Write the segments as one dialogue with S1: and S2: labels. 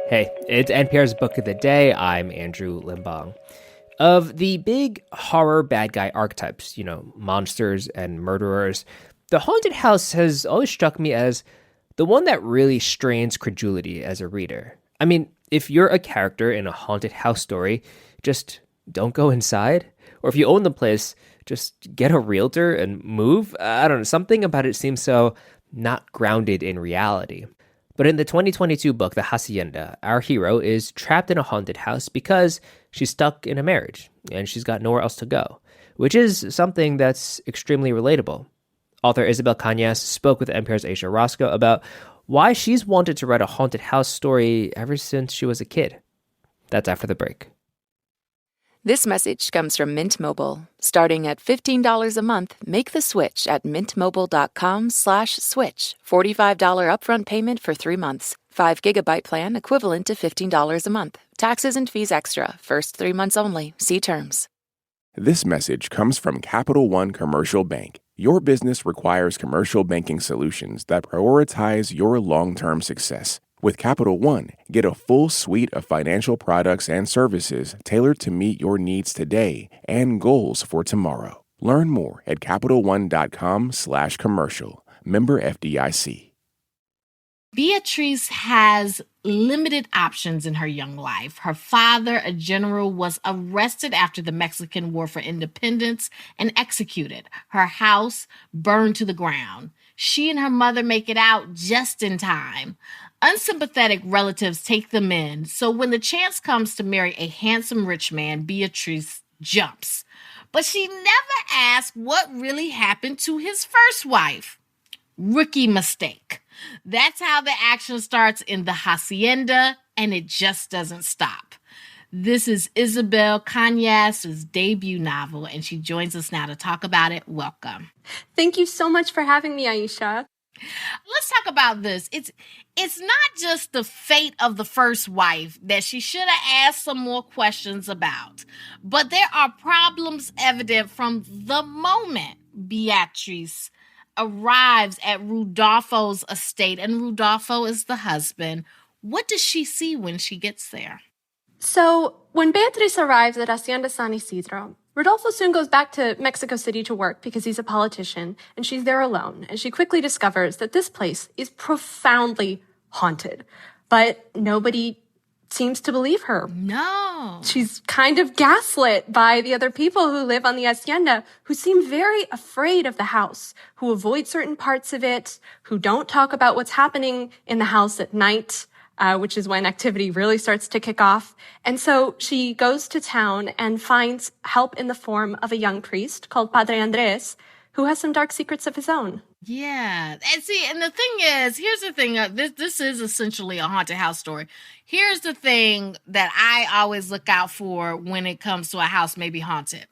S1: Hey, it's NPR's Book of the Day. I'm Andrew Limbong. Of the big horror bad guy archetypes, monsters and murderers, the haunted house has always struck me as the one that really strains credulity as a reader. I mean, if you're a character in a haunted house story, just don't go inside. Or if you own the place, just get a realtor and move. I don't know, something about it seems so not grounded in reality. But in the 2022 book, The Hacienda, our hero is trapped in a haunted house because she's stuck in a marriage and she's got nowhere else to go, which is something that's extremely relatable. Author Isabel Cañas spoke with NPR's Ayesha Rascoe about why she's wanted to write a haunted house story ever since she was a kid. That's after the break.
S2: This message comes from Mint Mobile. Starting at $15 a month, make the switch at mintmobile.com/switch. $45 upfront payment for 3 months. 5 gigabyte plan equivalent to $15 a month. Taxes and fees extra. First 3 months only. See terms.
S3: This message comes from Capital One Commercial Bank. Your business requires commercial banking solutions that prioritize your long-term success. With Capital One, get a full suite of financial products and services tailored to meet your needs today and goals for tomorrow. Learn more at CapitalOne.com/commercial. Member FDIC.
S4: Beatrice has limited options in her young life. Her father, a general, was arrested after the Mexican War for Independence and executed. Her house burned to the ground. She and her mother make it out just in time. Unsympathetic relatives take them in, so when the chance comes to marry a handsome rich man, Beatrice jumps. But she never asks what really happened to his first wife. Rookie mistake. That's how the action starts in The Hacienda, and it just doesn't stop. This is Isabel Cañas' debut novel, and she joins us now to talk about it. Welcome.
S5: Thank you so much for having me, Ayesha.
S4: Let's talk about this. It's not just the fate of the first wife that she should have asked some more questions about, but there are problems evident from the moment Beatrice arrives at Rudolfo's estate, and Rudolfo is the husband. What does she see when she gets there?
S5: So, when Beatriz arrives at Hacienda San Isidro, Rodolfo soon goes back to Mexico City to work because he's a politician, and she's there alone, and she quickly discovers that this place is profoundly haunted. But nobody seems to believe her.
S4: No.
S5: She's kind of gaslit by the other people who live on the hacienda, who seem very afraid of the house, who avoid certain parts of it, who don't talk about what's happening in the house at night, which is when activity really starts to kick off. And so she goes to town and finds help in the form of a young priest called Padre Andres, who has some dark secrets of his own.
S4: Yeah. And see, and the thing is, here's the thing. This is essentially a haunted house story. Here's the thing that I always look out for when it comes to a house maybe haunted.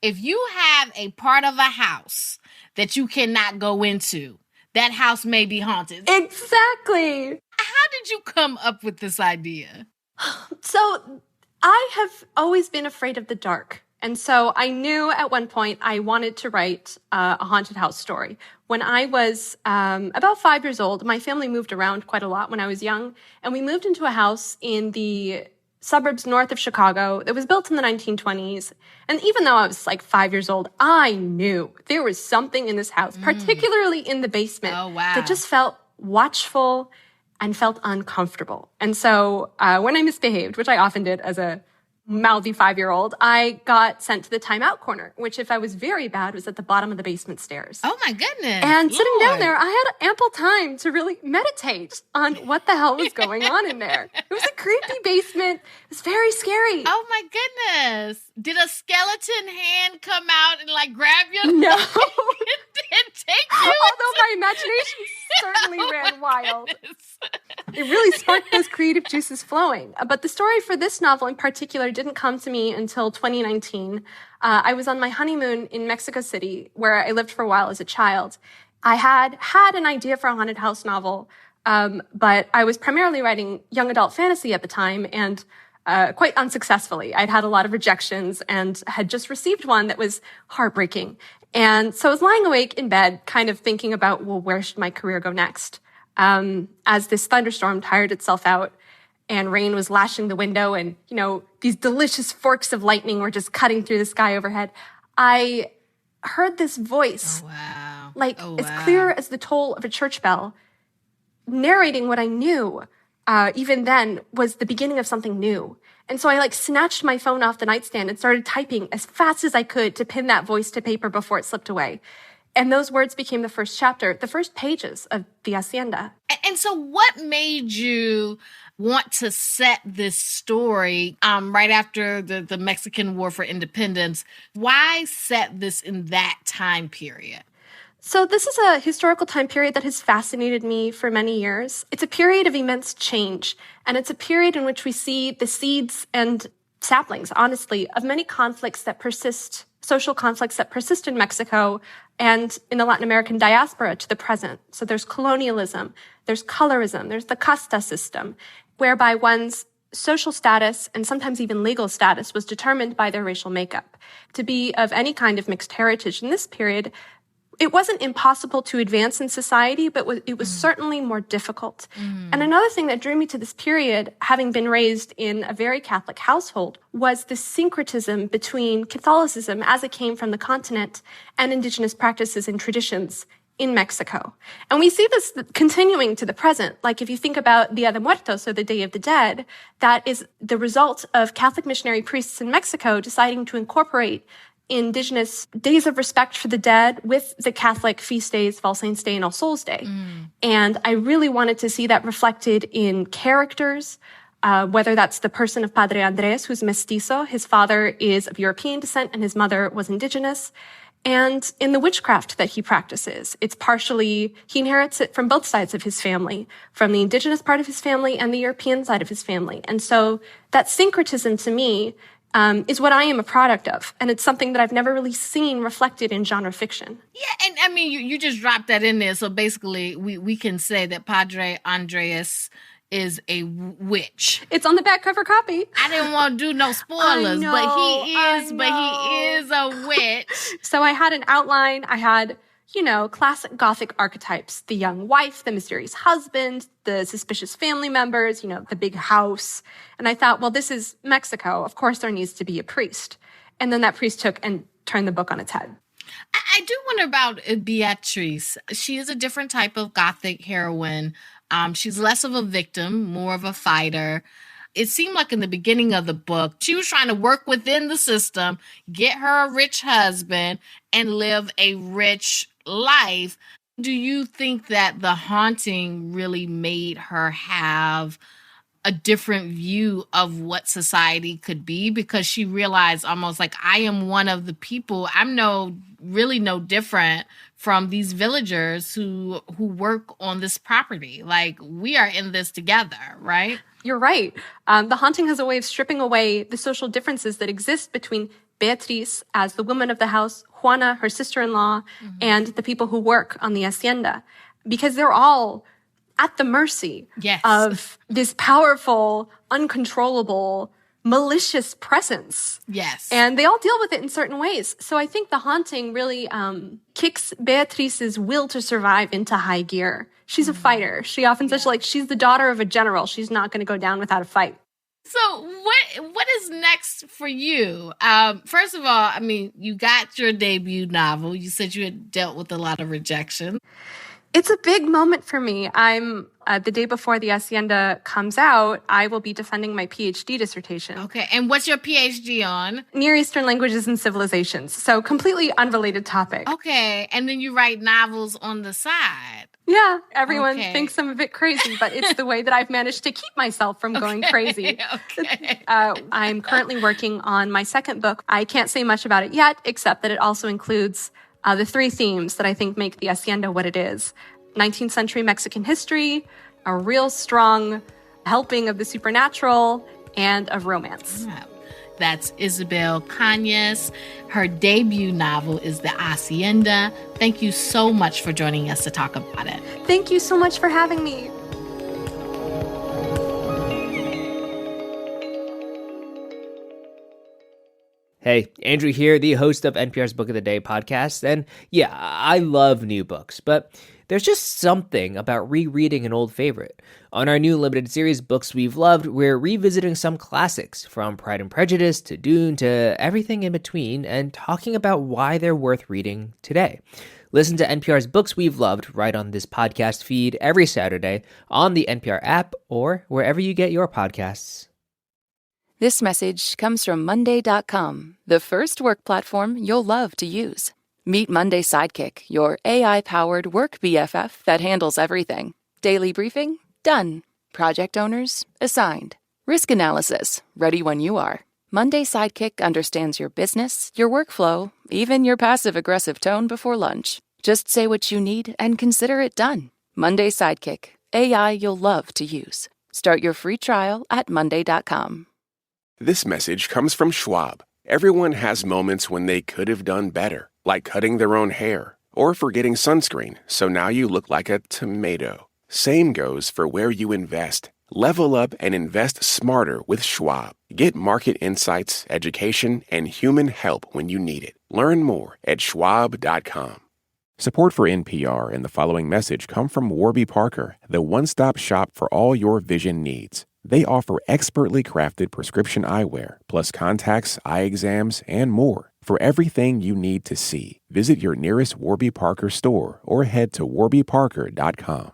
S4: If you have a part of a house that you cannot go into, that house may be haunted.
S5: Exactly.
S4: How did you come up with this idea?
S5: So I have always been afraid of the dark. And so I knew at one point I wanted to write a haunted house story. When I was about 5 years old, my family moved around quite a lot when I was young. And we moved into a house in the suburbs north of Chicago that was built in the 1920s. And even though I was like 5 years old, I knew there was something in this house, particularly in the basement, that just felt watchful and felt uncomfortable. And so when I misbehaved, which I often did as a mouthy 5-year-old, I got sent to the timeout corner, which if I was very bad was at the bottom of the basement stairs.
S4: Oh my goodness.
S5: And sitting down there, I had ample time to really meditate on what the hell was going on in there. It was a creepy basement. It was very scary.
S4: Oh my goodness. Did a skeleton hand come out and like grab you?
S5: No.
S4: And take you?
S5: Although my imagination certainly ran wild. It really sparked those creative juices flowing. But the story for this novel in particular didn't come to me until 2019. I was on my honeymoon in Mexico City, where I lived for a while as a child. I had an idea for a haunted house novel, but I was primarily writing young adult fantasy at the time, and quite unsuccessfully. I'd had a lot of rejections and had just received one that was heartbreaking. And so I was lying awake in bed, kind of thinking about, well, where should my career go next? As this thunderstorm tired itself out. and rain was lashing the window and, these delicious forks of lightning were just cutting through the sky overhead, I heard this voice, as clear as the toll of a church bell, narrating what I knew, even then, was the beginning of something new. And so I snatched my phone off the nightstand and started typing as fast as I could to pin that voice to paper before it slipped away. And those words became the first chapter, the first pages of the Hacienda.
S4: And so what made you want to set this story right after the Mexican War for Independence? Why set this in that time period?
S5: So this is a historical time period that has fascinated me for many years. It's a period of immense change, and it's a period in which we see the seeds and saplings, honestly, of many conflicts that persist, social conflicts that persist in Mexico and in the Latin American diaspora to the present. So there's colonialism, there's colorism, there's the casta system, whereby one's social status and sometimes even legal status was determined by their racial makeup. To be of any kind of mixed heritage in this period, it wasn't impossible to advance in society, but it was certainly more difficult. And another thing that drew me to this period, having been raised in a very Catholic household, was the syncretism between Catholicism as it came from the continent and indigenous practices and traditions in Mexico. And we see this continuing to the present. Like if you think about Dia de Muertos, or the Day of the Dead, that is the result of Catholic missionary priests in Mexico deciding to incorporate indigenous days of respect for the dead with the Catholic feast days, All Saints' Day and All Souls' Day. And I really wanted to see that reflected in characters, whether that's the person of Padre Andres, who's mestizo. His father is of European descent and his mother was indigenous. And in the witchcraft that he practices, it's partially, he inherits it from both sides of his family, from the indigenous part of his family and the European side of his family. And so that syncretism to me is what I am a product of. And it's something that I've never really seen reflected in genre fiction.
S4: Yeah, and I mean, you just dropped that in there. So basically, we can say that Padre Andres is a witch.
S5: It's on the back cover copy.
S4: I didn't want to do no spoilers, but he is a witch.
S5: So I had an outline. I had, classic Gothic archetypes, the young wife, the mysterious husband, the suspicious family members, the big house. And I thought, well, this is Mexico. Of course, there needs to be a priest. And then that priest took and turned the book on its head.
S4: I do wonder about Beatrice. She is a different type of Gothic heroine. She's less of a victim, more of a fighter. It seemed like in the beginning of the book, she was trying to work within the system, get her a rich husband, and live a rich life. Do you think that the haunting really made her have a different view of what society could be? Because she realized almost like, I am one of the people. I'm really no different from these villagers who work on this property. Like, we are in this together, right?
S5: You're right. The haunting has a way of stripping away the social differences that exist between Beatriz as the woman of the house, Juana, her sister-in-law, and the people who work on the hacienda, because they're all at the mercy of this powerful, uncontrollable, malicious presence.
S4: Yes.
S5: And they all deal with it in certain ways. So I think the haunting really kicks Beatrice's will to survive into high gear. She's a fighter. She often says, she's the daughter of a general. She's not going to go down without a fight.
S4: So what is next for you? First of all, I mean, you got your debut novel. You said you had dealt with a lot of rejection.
S5: It's a big moment for me. I'm the day before the Hacienda comes out, I will be defending my PhD dissertation.
S4: Okay, and what's your PhD on?
S5: Near Eastern Languages and Civilizations. So completely unrelated topic.
S4: Okay, and then you write novels on the side.
S5: Yeah, everyone thinks I'm a bit crazy, but it's the way that I've managed to keep myself from going crazy.
S4: Okay.
S5: I'm currently working on my second book. I can't say much about it yet, except that it also includes the three themes that I think make the Hacienda what it is. 19th century Mexican history, a real strong helping of the supernatural, and of romance.
S4: Yeah. That's Isabel Cañas. Her debut novel is The Hacienda. Thank you so much for joining us to talk about it.
S5: Thank you so much for having me.
S1: Hey, Andrew here, the host of NPR's Book of the Day podcast. And yeah, I love new books, but there's just something about rereading an old favorite. On our new limited series, Books We've Loved, we're revisiting some classics, from Pride and Prejudice to Dune to everything in between, and talking about why they're worth reading today. Listen to NPR's Books We've Loved right on this podcast feed every Saturday on the NPR app or wherever you get your podcasts.
S2: This message comes from Monday.com, the first work platform you'll love to use. Meet Monday Sidekick, your AI-powered work BFF that handles everything. Daily briefing? Done. Project owners? Assigned. Risk analysis? Ready when you are. Monday Sidekick understands your business, your workflow, even your passive-aggressive tone before lunch. Just say what you need and consider it done. Monday Sidekick, AI you'll love to use. Start your free trial at Monday.com.
S3: This message comes from Schwab. Everyone has moments when they could have done better, like cutting their own hair or forgetting sunscreen, so now you look like a tomato. Same goes for where you invest. Level up and invest smarter with Schwab. Get market insights, education, and human help when you need it. Learn more at schwab.com. Support for NPR and the following message come from Warby Parker, the one-stop shop for all your vision needs. They offer expertly crafted prescription eyewear, plus contacts, eye exams, and more. For everything you need to see, visit your nearest Warby Parker store or head to warbyparker.com.